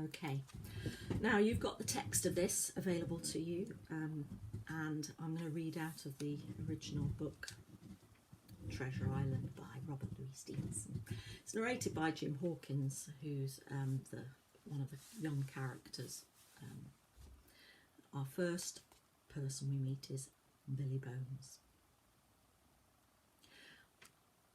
Okay, now you've got the text of this available to you, and I'm going to read out of the original book, Treasure Island by Robert Louis Stevenson. It's narrated by Jim Hawkins, who's one of the young characters. Our first person we meet is Billy Bones.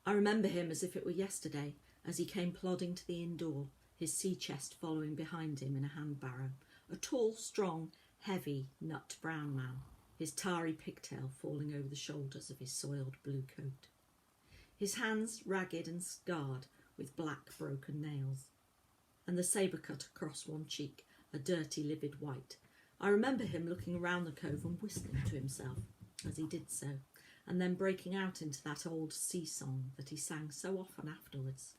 I remember him as if it were yesterday, as he came plodding to the inn door, his sea chest following behind him in a hand barrow, a tall, strong, heavy, nut brown man, his tarry pigtail falling over the shoulders of his soiled blue coat. His hands ragged and scarred with black broken nails, and the sabre cut across one cheek, a dirty livid white. I remember him looking around the cove and whistling to himself as he did so, and then breaking out into that old sea song that he sang so often afterwards.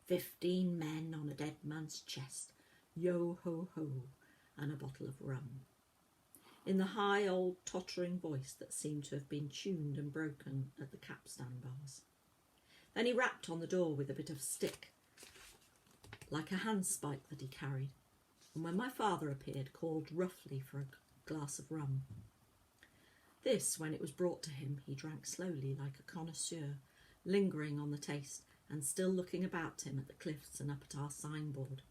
15 men on a dead man's chest, yo-ho-ho, and a bottle of rum. In the high old tottering voice that seemed to have been tuned and broken at the capstan bars. Then he rapped on the door with a bit of stick, like a handspike that he carried, and when my father appeared, called roughly for a glass of rum. This, when it was brought to him, he drank slowly like a connoisseur, lingering on the taste, and still looking about him at the cliffs and up at our signboard.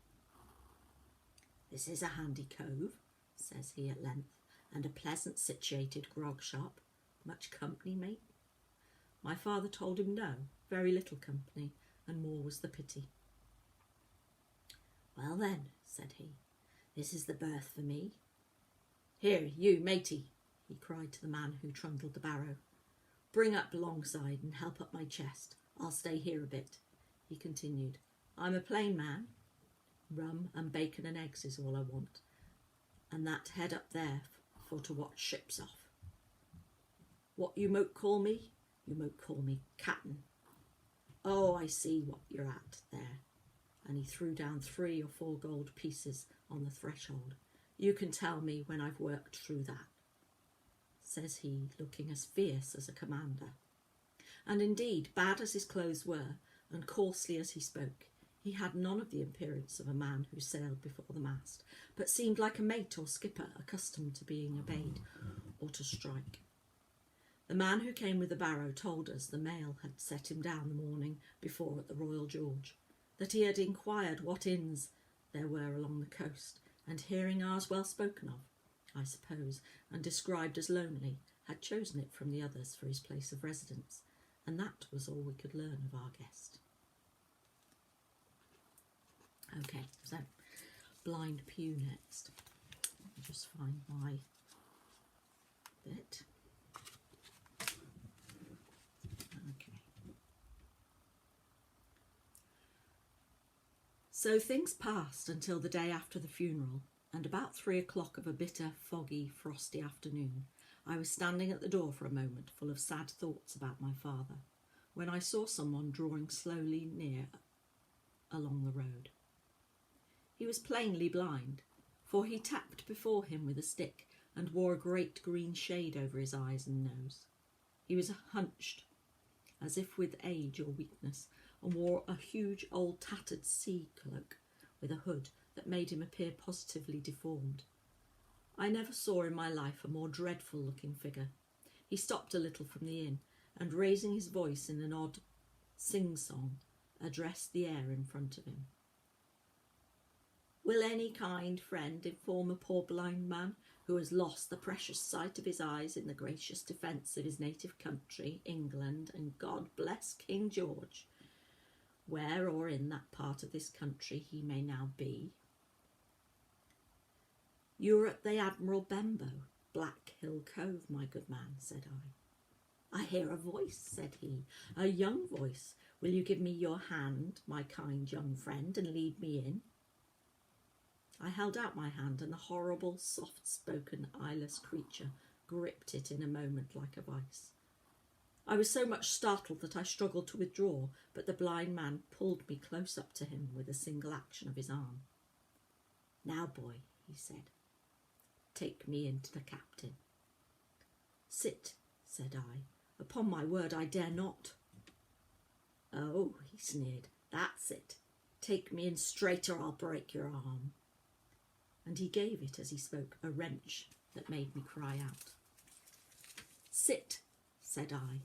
"This is a handy cove," says he at length, "and a pleasant situated grog shop. Much company, mate?" My father told him no, very little company, and more was the pity. "Well then," said he, "this is the berth for me. Here, you, matey," he cried to the man who trundled the barrow. "Bring up alongside and help up my chest. I'll stay here a bit," he continued. "I'm a plain man. Rum and bacon and eggs is all I want, and that head up there for to watch ships off. What you moat call me? You moat call me captain. Oh, I see what you're at there." And he threw down 3 or 4 gold pieces on the threshold. "You can tell me when I've worked through that," says he, looking as fierce as a commander. And indeed, bad as his clothes were, and coarsely as he spoke, he had none of the appearance of a man who sailed before the mast, but seemed like a mate or skipper accustomed to being obeyed or to strike. The man who came with the barrow told us the mail had set him down the morning before at the Royal George, that he had inquired what inns there were along the coast, and hearing ours well spoken of, I suppose, and described as lonely, had chosen it from the others for his place of residence, and that was all we could learn of our guest. Okay, so Blind Pew next. Let me just find my bit. Okay. So things passed until the day after the funeral, and about 3 o'clock of a bitter, foggy, frosty afternoon, I was standing at the door for a moment, full of sad thoughts about my father, when I saw someone drawing slowly near along the road. He was plainly blind, for he tapped before him with a stick and wore a great green shade over his eyes and nose. He was hunched, as if with age or weakness, and wore a huge old tattered sea cloak with a hood that made him appear positively deformed. I never saw in my life a more dreadful looking figure. He stopped a little from the inn, and raising his voice in an odd sing-song, addressed the air in front of him. "Will any kind friend inform a poor blind man who has lost the precious sight of his eyes in the gracious defence of his native country, England, and God bless King George, where or in that part of this country he may now be?" "You're at the Admiral Benbow, Black Hill Cove, my good man," said I. "I hear a voice," said he, "a young voice. Will you give me your hand, my kind young friend, and lead me in?" I held out my hand, and the horrible, soft-spoken, eyeless creature gripped it in a moment like a vice. I was so much startled that I struggled to withdraw, but the blind man pulled me close up to him with a single action of his arm. "Now, boy," he said, "take me in to the captain." "Sit," said I. "Upon my word, I dare not." "Oh," he sneered, "that's it. Take me in straight or I'll break your arm. And he gave it as he spoke a wrench that made me cry out. Sit, said I.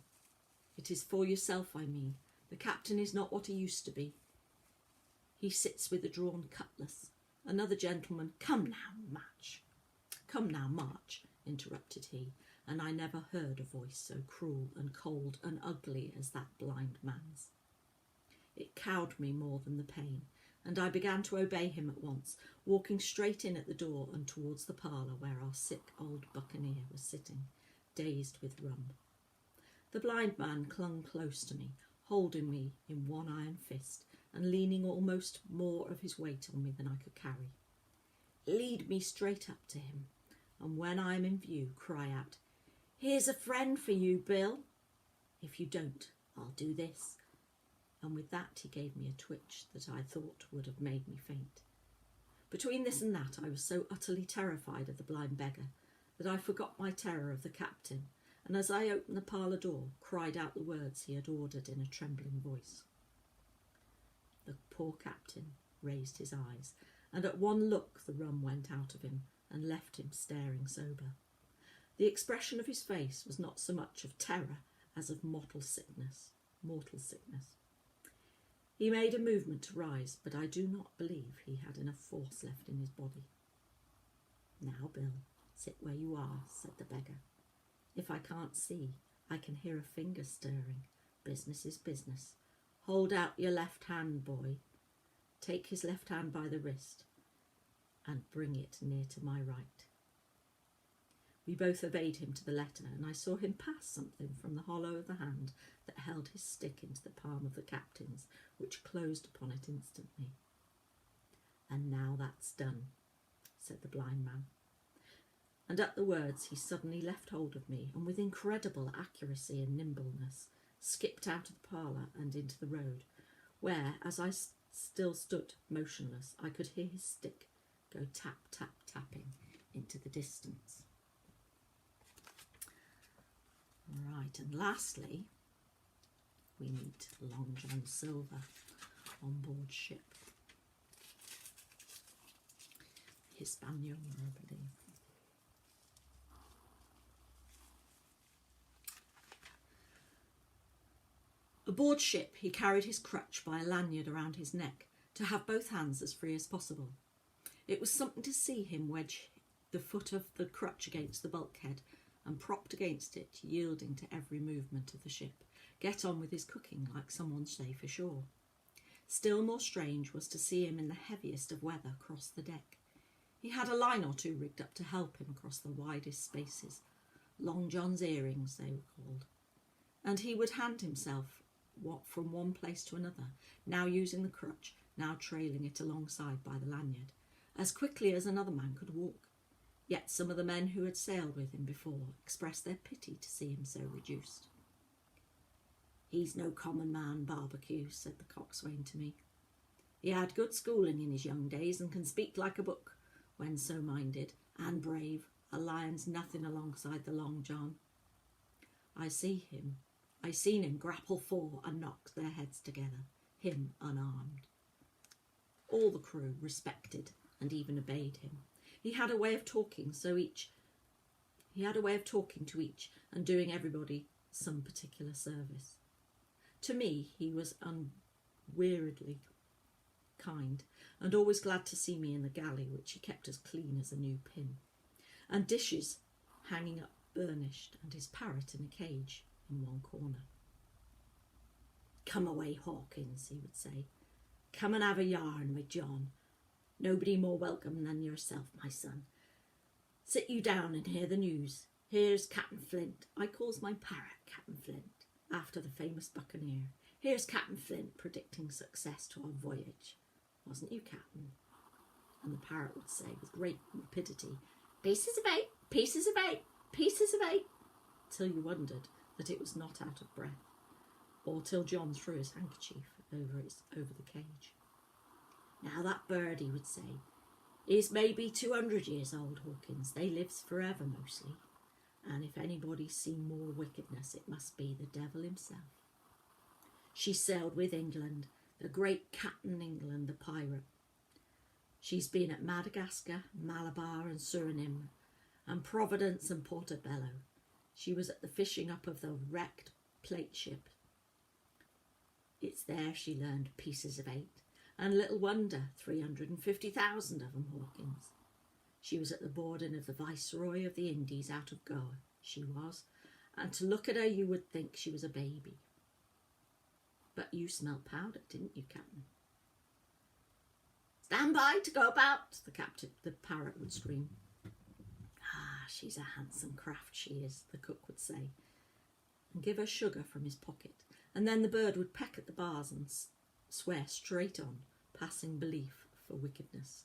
It is for yourself, I mean. The captain is not what he used to be. He sits with a drawn cutlass. Another gentleman, come now, march, interrupted he, and I never heard a voice so cruel and cold and ugly as that blind man's. It cowed me more than the pain, and I began to obey him at once, walking straight in at the door and towards the parlour where our sick old buccaneer was sitting, dazed with rum. The blind man clung close to me, holding me in one iron fist and leaning almost more of his weight on me than I could carry. Lead me straight up to him, and when I am in view, cry out, "Here's a friend for you, Bill. If you don't, I'll do this." And with that he gave me a twitch that I thought would have made me faint. Between this and that I was so utterly terrified of the blind beggar that I forgot my terror of the captain, and as I opened the parlour door, cried out the words he had ordered in a trembling voice. The poor captain raised his eyes, and at one look the rum went out of him and left him staring sober. The expression of his face was not so much of terror as of mortal sickness. He made a movement to rise, but I do not believe he had enough force left in his body. "Now, Bill, sit where you are," said the beggar. "If I can't see, I can hear a finger stirring. Business is business. Hold out your left hand, boy. Take his left hand by the wrist and bring it near to my right." We both obeyed him to the letter, and I saw him pass something from the hollow of the hand that held his stick into the palm of the captain's, which closed upon it instantly. "And now that's done," said the blind man. And at the words he suddenly left hold of me, and with incredible accuracy and nimbleness skipped out of the parlour and into the road, where, as I still stood motionless, I could hear his stick go tap, tap, tapping into the distance. Right, and lastly, we meet Long John Silver on board ship. Hispaniola, I believe. Aboard ship, he carried his crutch by a lanyard around his neck to have both hands as free as possible. It was something to see him wedge the foot of the crutch against the bulkhead and, propped against it, yielding to every movement of the ship, get on with his cooking like someone safe ashore. Still more strange was to see him in the heaviest of weather cross the deck. He had a line or two rigged up to help him across the widest spaces, Long John's earrings they were called, and he would hand himself from one place to another, now using the crutch, now trailing it alongside by the lanyard, as quickly as another man could walk. Yet some of the men who had sailed with him before expressed their pity to see him so reduced. "He's no common man, Barbecue," said the coxswain to me. "He had good schooling in his young days and can speak like a book, when so minded, and brave. A lion's nothing alongside the Long John. I seen him grapple four and knock their heads together, him unarmed." All the crew respected and even obeyed him. He had a way of talking to each and doing everybody some particular service. To me, he was unweariedly kind, and always glad to see me in the galley, which he kept as clean as a new pin, and dishes hanging up burnished, and his parrot in a cage in one corner. "Come away, Hawkins," he would say. "Come and have a yarn with John. Nobody more welcome than yourself, my son. Sit you down and hear the news. Here's Captain Flint. I calls my parrot Captain Flint, after the famous buccaneer. Here's Captain Flint predicting success to our voyage. Wasn't you, Captain?" And the parrot would say with great rapidity, "Pieces of eight, pieces of eight, pieces of eight," till you wondered that it was not out of breath, or till John threw his handkerchief over the cage. "Now that bird," he would say, "is maybe 200 years old, Hawkins. They lives forever mostly, and if anybody's seen more wickedness, it must be the devil himself. She sailed with England, the great Captain England, the pirate. She's been at Madagascar, Malabar and Suriname, and Providence and Portobello. She was at the fishing up of the wrecked plate ship. It's there she learned pieces of 8, and little wonder 350,000 of them, Hawkins. She was at the boarding of the Viceroy of the Indies out of Goa, she was, and to look at her you would think she was a baby. But you smelt powder, didn't you, Captain? Stand by to go about, the parrot would scream. Ah, she's a handsome craft, she is, the cook would say, and give her sugar from his pocket, and then the bird would peck at the bars and swear straight on, passing belief for wickedness.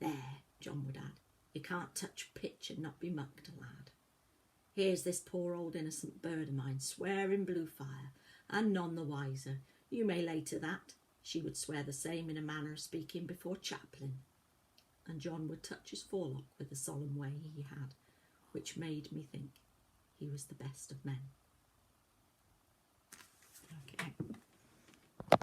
There, John would add, you can't touch pitch and not be mucked, lad. Here's this poor old innocent bird of mine swearing blue fire, and none the wiser. You may lay to that. She would swear the same in a manner of speaking before Chaplin. And John would touch his forelock with the solemn way he had, which made me think he was the best of men.